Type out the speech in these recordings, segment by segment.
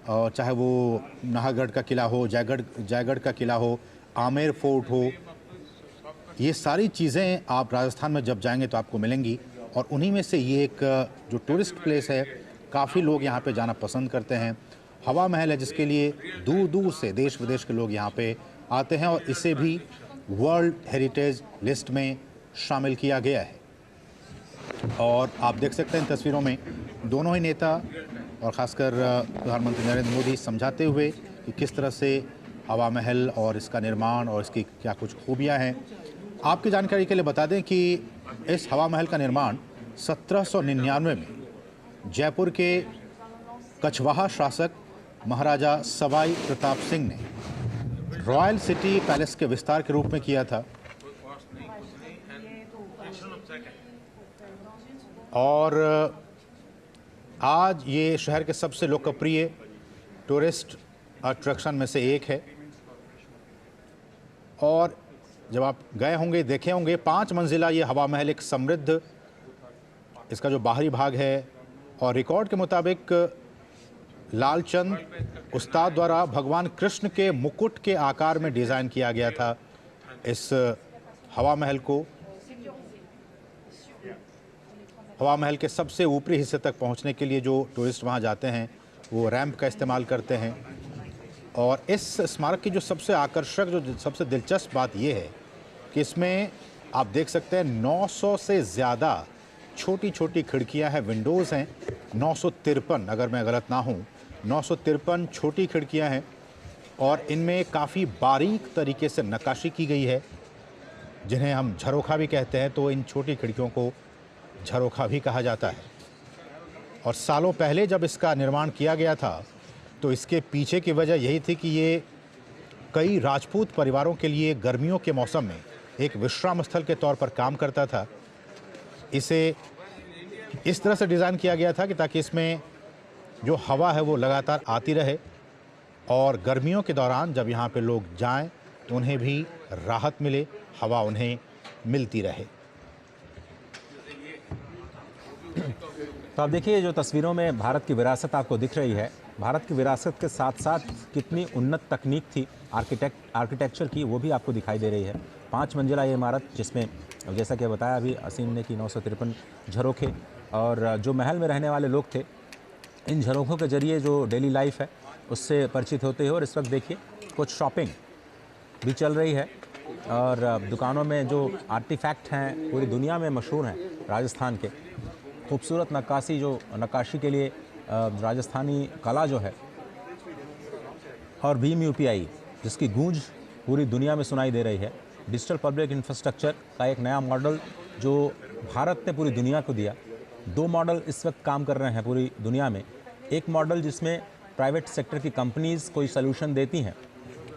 चाहे वो नाहरगढ़ का किला हो, जयगढ़ का किला हो, आमेर फोर्ट हो, ये सारी चीज़ें आप राजस्थान में जब जाएंगे तो आपको मिलेंगी। और उन्हीं में से ये एक जो टूरिस्ट प्लेस है, काफ़ी लोग यहाँ पे जाना पसंद करते हैं। हवा महल है जिसके लिए दूर दूर से देश विदेश के लोग यहाँ पे आते हैं और इसे भी वर्ल्ड हेरिटेज लिस्ट में शामिल किया गया है। और आप देख सकते हैं इन तस्वीरों में दोनों ही नेता और ख़ासकर प्रधानमंत्री नरेंद्र मोदी समझाते हुए कि किस तरह से हवा महल और इसका निर्माण और इसकी क्या कुछ खूबियाँ हैं। आपकी जानकारी के लिए बता दें कि इस हवा महल का निर्माण 1799 में जयपुर के कछवाहा शासक महाराजा सवाई प्रताप सिंह ने रॉयल सिटी पैलेस के विस्तार के रूप में किया था। और आज ये शहर के सबसे लोकप्रिय टूरिस्ट अट्रैक्शन में से एक है। और जब आप गए होंगे, देखे होंगे, 5 मंजिला ये हवा महल एक समृद्ध, इसका जो बाहरी भाग है, और रिकॉर्ड के मुताबिक लालचंद उस्ताद द्वारा भगवान कृष्ण के मुकुट के आकार में डिज़ाइन किया गया था इस हवा महल को। हवा महल के सबसे ऊपरी हिस्से तक पहुंचने के लिए जो टूरिस्ट वहां जाते हैं वो रैंप का इस्तेमाल करते हैं। और इस स्मारक की जो सबसे आकर्षक, जो सबसे दिलचस्प बात यह है कि इसमें आप देख सकते हैं 900 से ज़्यादा छोटी छोटी खिड़कियां हैं, विंडोज़ हैं। 953, अगर मैं गलत ना हूं, 953 छोटी खिड़कियां हैं और इनमें काफ़ी बारीक तरीके से नक्काशी की गई है, जिन्हें हम झरोखा भी कहते हैं। तो इन छोटी खिड़कियों को झरोखा भी कहा जाता है। और सालों पहले जब इसका निर्माण किया गया था तो इसके पीछे की वजह यही थी कि ये कई राजपूत परिवारों के लिए गर्मियों के मौसम में एक विश्राम स्थल के तौर पर काम करता था। इसे इस तरह से डिज़ाइन किया गया था कि ताकि इसमें जो हवा है वो लगातार आती रहे और गर्मियों के दौरान जब यहाँ पे लोग जाएं तो उन्हें भी राहत मिले, हवा उन्हें मिलती रहे। तो आप देखिए, जो तस्वीरों में भारत की विरासत आपको दिख रही है, भारत की विरासत के साथ साथ कितनी उन्नत तकनीक थी आर्किटेक्चर की, वो भी आपको दिखाई दे रही है। 5 मंजिला ये इमारत, जिसमें जैसा कि बताया अभी असीम ने कि 953 झरोखे, और जो महल में रहने वाले लोग थे, इन झरोखों के जरिए जो डेली लाइफ है उससे परिचित होते हैं। और इस वक्त देखिए कुछ शॉपिंग भी चल रही है और दुकानों में जो आर्टिफैक्ट हैं पूरी दुनिया में मशहूर हैं राजस्थान के, खूबसूरत नक्काशी के लिए राजस्थानी कला जो है, और भीम यूपीआई जिसकी गूंज पूरी दुनिया में सुनाई दे रही है। डिजिटल पब्लिक इंफ्रास्ट्रक्चर का एक नया मॉडल जो भारत ने पूरी दुनिया को दिया। 2 मॉडल इस वक्त काम कर रहे हैं पूरी दुनिया में। एक मॉडल जिसमें प्राइवेट सेक्टर की कंपनीज़ कोई सॉल्यूशन देती हैं,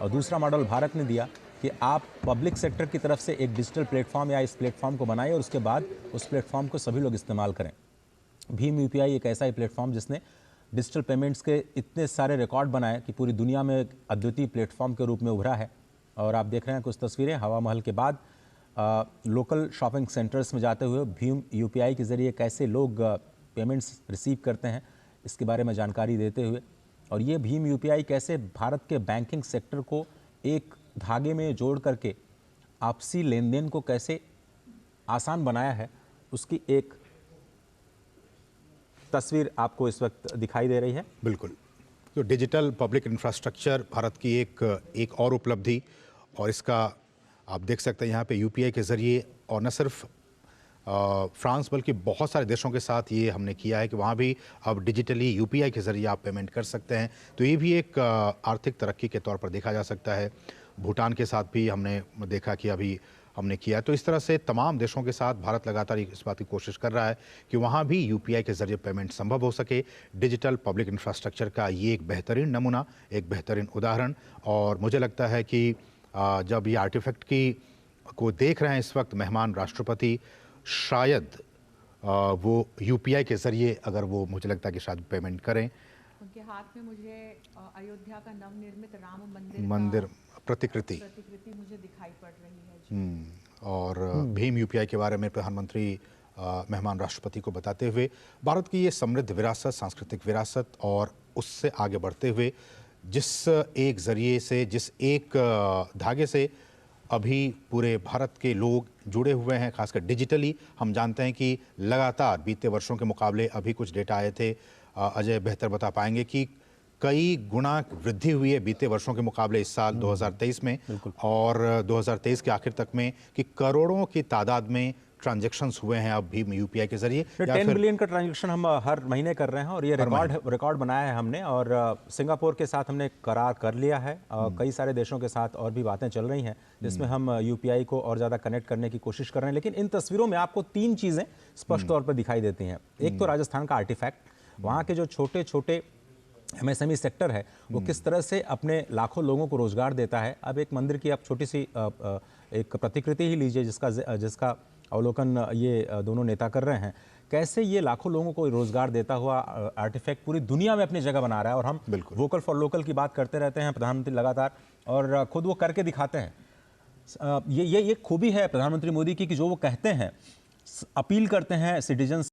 और दूसरा मॉडल भारत ने दिया कि आप पब्लिक सेक्टर की तरफ से एक डिजिटल प्लेटफॉर्म या इस प्लेटफॉर्म को बनाएं और उसके बाद उस प्लेटफॉर्म को सभी लोग इस्तेमाल करें। भीम यूपीआई एक ऐसा ही प्लेटफॉर्म जिसने डिजिटल पेमेंट्स के इतने सारे रिकॉर्ड बनाए कि पूरी दुनिया में एक अद्वितीय प्लेटफॉर्म के रूप में उभरा है। और आप देख रहे हैं कुछ तस्वीरें हवा महल के बाद लोकल शॉपिंग सेंटर्स में जाते हुए भीम यूपीआई के ज़रिए कैसे लोग पेमेंट्स रिसीव करते हैं, इसके बारे में जानकारी देते हुए। और ये भीम यूपीआई कैसे भारत के बैंकिंग सेक्टर को एक धागे में जोड़ करके आपसी लेन देन को कैसे आसान बनाया है, उसकी एक तस्वीर आपको इस वक्त दिखाई दे रही है। बिल्कुल, तो डिजिटल पब्लिक इंफ्रास्ट्रक्चर भारत की एक और उपलब्धि, और इसका आप देख सकते हैं यहाँ पे यूपीआई के ज़रिए, और न सिर्फ फ्रांस बल्कि बहुत सारे देशों के साथ ये हमने किया है कि वहाँ भी अब डिजिटली यूपीआई के ज़रिए आप पेमेंट कर सकते हैं। तो ये भी एक आर्थिक तरक्की के तौर पर देखा जा सकता है। भूटान के साथ भी हमने देखा कि अभी हमने किया। तो इस तरह से तमाम देशों के साथ भारत लगातार इस बात की कोशिश कर रहा है कि वहाँ भी यूपीआई के ज़रिए पेमेंट संभव हो सके। डिजिटल पब्लिक इंफ्रास्ट्रक्चर का ये एक बेहतरीन नमूना, एक बेहतरीन उदाहरण। और मुझे लगता है कि जब ये आर्टिफैक्ट को देख रहे हैं इस वक्त मेहमान राष्ट्रपति, शायद वो यूपीआई के ज़रिए अगर वो, मुझे लगता है कि शायद पेमेंट करें। उनके हाथ में मुझे अयोध्या का नवनिर्मित राम मंदिर प्रतिकृति मुझे दिखाई पड़ रही है जी। और भीम यूपीआई के बारे में प्रधानमंत्री मेहमान राष्ट्रपति को बताते हुए भारत की ये समृद्ध विरासत, सांस्कृतिक विरासत और उससे आगे बढ़ते हुए जिस एक ज़रिए से, जिस एक धागे से अभी पूरे भारत के लोग जुड़े हुए हैं, खासकर डिजिटली, हम जानते हैं कि लगातार बीते वर्षों के मुकाबले अभी कुछ डेटा आए थे, अजय बेहतर बता पाएंगे कि कई गुना वृद्धि हुई है बीते वर्षों के मुकाबले इस साल 2023 में, और 2023 के आखिर तक में कि करोड़ों की तादाद में ट्रांजैक्शंस हुए हैं अब भीम यूपीआई के जरिए। 10 बिलियन का ट्रांजैक्शन हम हर महीने कर रहे हैं और ये रिकॉर्ड बनाया है हमने। और सिंगापुर के साथ हमने करार कर लिया है, कई सारे देशों के साथ और भी बातें चल रही हैं जिसमें हम यूपीआई को और ज़्यादा कनेक्ट करने की कोशिश कर रहे हैं। लेकिन इन तस्वीरों में आपको 3 चीज़ें स्पष्ट तौर पर दिखाई देती हैं। एक तो राजस्थान का आर्टिफैक्ट, वहाँ के जो छोटे छोटे एमएसएमई सेक्टर है वो किस तरह से अपने लाखों लोगों को रोजगार देता है। अब एक मंदिर की आप छोटी सी एक प्रतिकृति ही लीजिए जिसका अवलोकन ये दोनों नेता कर रहे हैं, कैसे ये लाखों लोगों को रोजगार देता हुआ आर्टिफैक्ट पूरी दुनिया में अपनी जगह बना रहा है। और हम वोकल फॉर लोकल की बात करते रहते हैं प्रधानमंत्री लगातार, और खुद वो करके दिखाते हैं। ये खूबी है प्रधानमंत्री मोदी की कि जो वो कहते हैं, अपील करते हैं सिटीजन्स